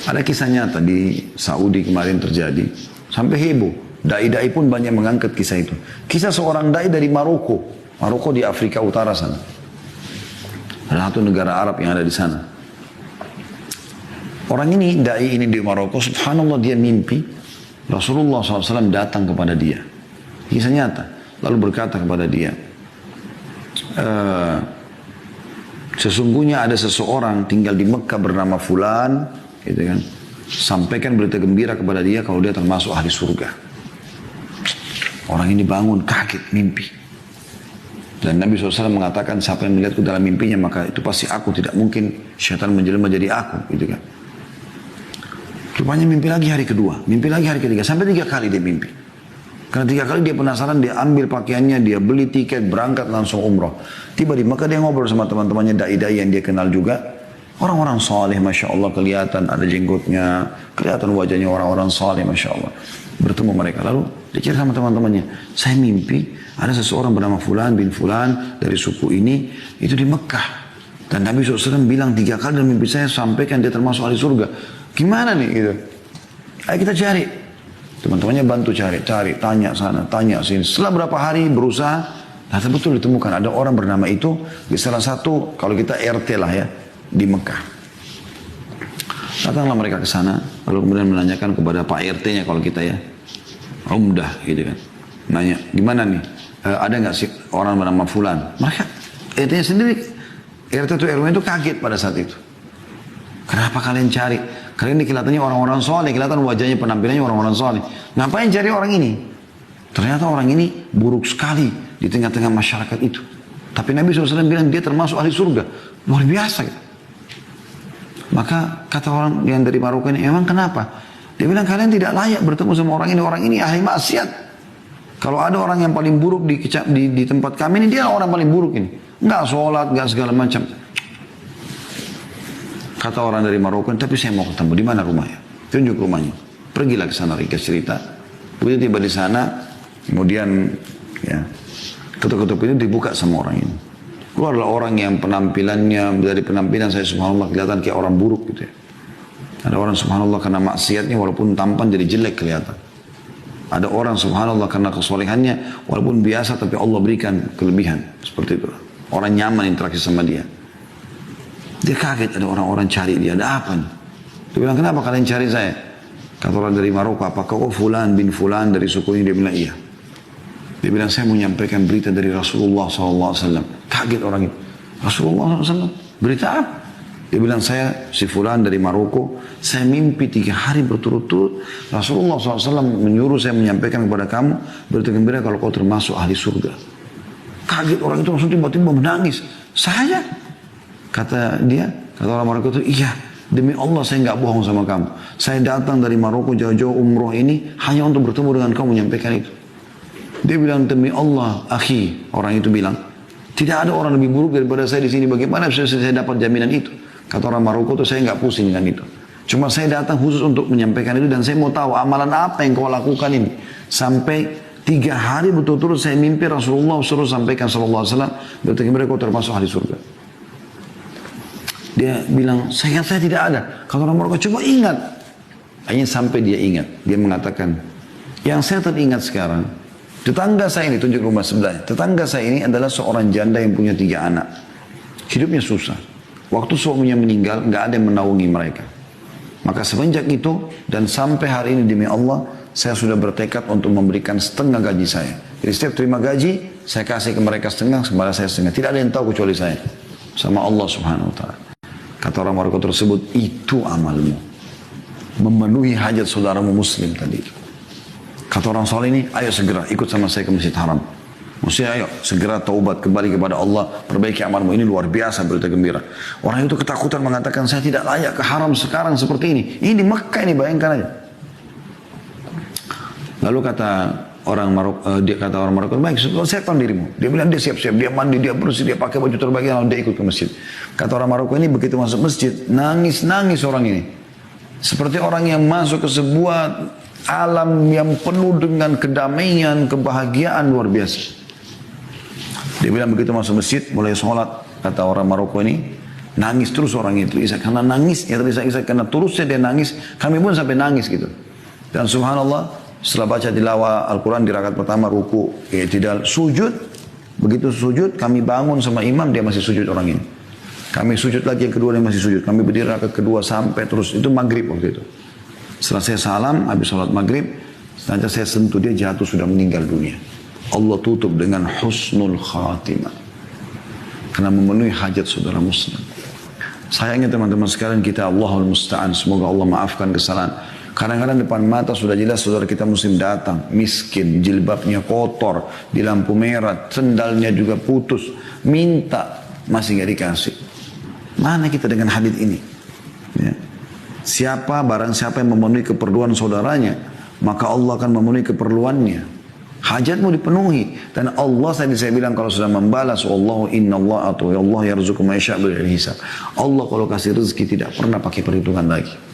Ada kisah nyata di Saudi kemarin terjadi. Sampai heboh. Dai-dai pun banyak mengangkat kisah itu. Kisah seorang dai dari Maroko. Maroko di Afrika Utara sana. Ada satu negara Arab yang ada di sana. Orang ini, dai ini di Maroko, subhanallah dia mimpi. Rasulullah SAW datang kepada dia. Kisah nyata. Lalu berkata kepada dia, sesungguhnya ada seseorang tinggal di Mekah bernama Fulan, gitu kan. Sampaikan berita gembira kepada dia kalau dia termasuk ahli surga. Orang ini bangun kaget mimpi. Dan Nabi SAW mengatakan siapa yang melihatku dalam mimpinya maka itu pasti aku, tidak mungkin syaitan menjelma jadi aku, gitu kan. Rupanya mimpi lagi hari kedua, mimpi lagi hari ketiga, sampai 3 kali dia mimpi. Karena 3 kali dia penasaran, dia ambil pakaiannya, dia beli tiket, berangkat langsung umroh. Tiba di Mekah dia ngobrol sama teman-temannya dai-dai yang dia kenal juga. Orang-orang saleh, Masya Allah, kelihatan ada jenggotnya, kelihatan wajahnya orang-orang saleh, Masya Allah. Bertemu mereka, lalu dia cerita sama teman-temannya, saya mimpi ada seseorang bernama Fulan bin Fulan dari suku ini, itu di Mekah. Dan Nabi SAW bilang 3 kali dalam mimpi saya, sampaikan dia termasuk ahli surga. Gimana nih gitu? Ayo kita cari. Teman-temannya bantu cari, tanya sana, tanya sini. Setelah berapa hari berusaha, nah betul ditemukan ada orang bernama itu di salah satu, kalau kita RT lah ya, di Mekah. Datanglah mereka ke sana, lalu kemudian menanyakan kepada Pak RT-nya kalau kita ya, Umdah gitu kan. Nanya, gimana nih? Ada nggak sih orang bernama Fulan? Mereka RT-nya sendiri, RT itu RW itu kaget pada saat itu. Kenapa kalian cari? Kalian ini kelihatannya orang-orang soleh, kelihatan wajahnya, penampilannya orang-orang soleh. Ngapain cari orang ini? Ternyata orang ini buruk sekali di tengah-tengah masyarakat itu. Tapi Nabi SAW bilang dia termasuk ahli surga. Luar biasa. Gitu. Maka kata orang yang dari Maroko ini, emang kenapa? Dia bilang kalian tidak layak bertemu sama orang ini. Orang ini ahli maksiat. Kalau ada orang yang paling buruk di tempat kami ini, dia orang paling buruk ini. Enggak sholat, enggak segala macam. Kata orang dari Maroko, tapi saya mau ketemu. Di mana rumahnya? Tunjuk rumahnya. Pergilah ke sana, ringkas cerita. Begitu tiba di sana, kemudian ya ketuk-ketuk itu dibuka sama orang ini. Keluarlah orang yang penampilannya, dari penampilan saya subhanallah kelihatan kayak orang buruk gitu ya. Ada orang subhanallah karena maksiatnya walaupun tampan jadi jelek kelihatan. Ada orang subhanallah karena kesolehannya walaupun biasa tapi Allah berikan kelebihan. Seperti itu. Orang nyaman interaksi sama dia. Dia kaget ada orang-orang cari dia. Ada apa nih? Dia bilang kenapa kalian cari saya? Kata orang dari Maroko, apakah kau Fulan bin Fulan dari suku ini? Dia bilang iya. Dia bilang saya mau menyampaikan berita dari Rasulullah SAW. Kaget orang itu. Rasulullah SAW? Berita apa? Dia bilang saya si Fulan dari Maroko. Saya mimpi 3 hari berturut-turut. Rasulullah SAW menyuruh saya menyampaikan kepada kamu berita gembira kalau kau termasuk ahli surga. Kaget orang itu langsung tiba-tiba menangis. Saya? Kata dia, kata orang Maroko itu, iya demi Allah saya nggak bohong sama kamu. Saya datang dari Maroko jauh-jauh umroh ini hanya untuk bertemu dengan kamu menyampaikan itu. Dia bilang demi Allah, akhi, orang itu bilang, tidak ada orang lebih buruk daripada saya di sini. Bagaimana bisa saya dapat jaminan itu? Kata orang Maroko itu saya nggak pusing dengan itu. Cuma saya datang khusus untuk menyampaikan itu dan saya mau tahu amalan apa yang kau lakukan ini. Sampai 3 hari betul-betul saya mimpi Rasulullah suruh sampaikan sallallahu alaihi wasallam berarti mereka termasuk ahli surga. Dia bilang, saya tidak ada. Kalau orang Maroko, coba ingat. Hanya sampai dia ingat. Dia mengatakan, yang saya teringat sekarang, tetangga saya ini, tunjuk rumah sebelahnya. Tetangga saya ini adalah seorang janda yang punya 3 anak. Hidupnya susah. Waktu suaminya meninggal, nggak ada yang menaungi mereka. Maka semenjak itu, dan sampai hari ini demi Allah, saya sudah bertekad untuk memberikan setengah gaji saya. Jadi setiap terima gaji, saya kasih ke mereka setengah, kepada saya setengah. Tidak ada yang tahu kecuali saya. Sama Allah subhanahu wa ta'ala. Kata orang Maroko tersebut, itu amalmu. Memenuhi hajat saudaramu muslim tadi itu. Kata orang soleh ini, ayo segera ikut sama saya ke Masjid Haram. Maksudnya ayo segera taubat kembali kepada Allah. Perbaiki amalmu. Ini luar biasa berita gembira. Orang itu ketakutan mengatakan, saya tidak layak ke haram sekarang seperti ini. Ini di Mekah ini, bayangkan aja. Lalu kata orang Maroko, baik, siapkan dirimu. Dia bilang dia siap-siap, dia mandi, dia bersih, dia pakai baju terbaik, lalu dia ikut ke masjid. Kata orang Maroko ini begitu masuk masjid, nangis orang ini. Seperti orang yang masuk ke sebuah alam yang penuh dengan kedamaian, kebahagiaan luar biasa. Dia bilang begitu masuk masjid, mulai sholat, kata orang Maroko ini, Nangis terus orang itu, Ishak. Karena nangisnya, Ishak karena terusnya dia nangis, kami pun sampai nangis gitu. Dan subhanallah, setelah baca tilawah Al-Quran di rakaat pertama, ruku, i'tidal, sujud. Begitu sujud, kami bangun sama imam, dia masih sujud orang ini. Kami sujud lagi yang kedua, dia masih sujud. Kami berdiri rakaat kedua sampai terus. Itu maghrib waktu itu. Setelah saya salam, habis sholat maghrib, setelah saya sentuh dia jatuh sudah meninggal dunia. Allah tutup dengan husnul khatimah. Karena memenuhi hajat saudara muslim. Sayangnya teman-teman sekalian kita Allahul Musta'an. Semoga Allah maafkan kesalahan. Kadang-kadang depan mata sudah jelas saudara kita muslim datang. Miskin, jilbabnya kotor, di lampu merah, sendalnya juga putus. Minta, masih gak dikasih. Mana kita dengan hadits ini? Ya. Barang siapa yang memenuhi keperluan saudaranya, maka Allah akan memenuhi keperluannya. Hajatmu dipenuhi. Dan Allah tadi saya bilang kalau sudah membalas, Wallahu inna Allah atau Allah yarzuqu ma yasha' bighairi hisab. Allah kalau kasih rezeki tidak pernah pakai perhitungan lagi.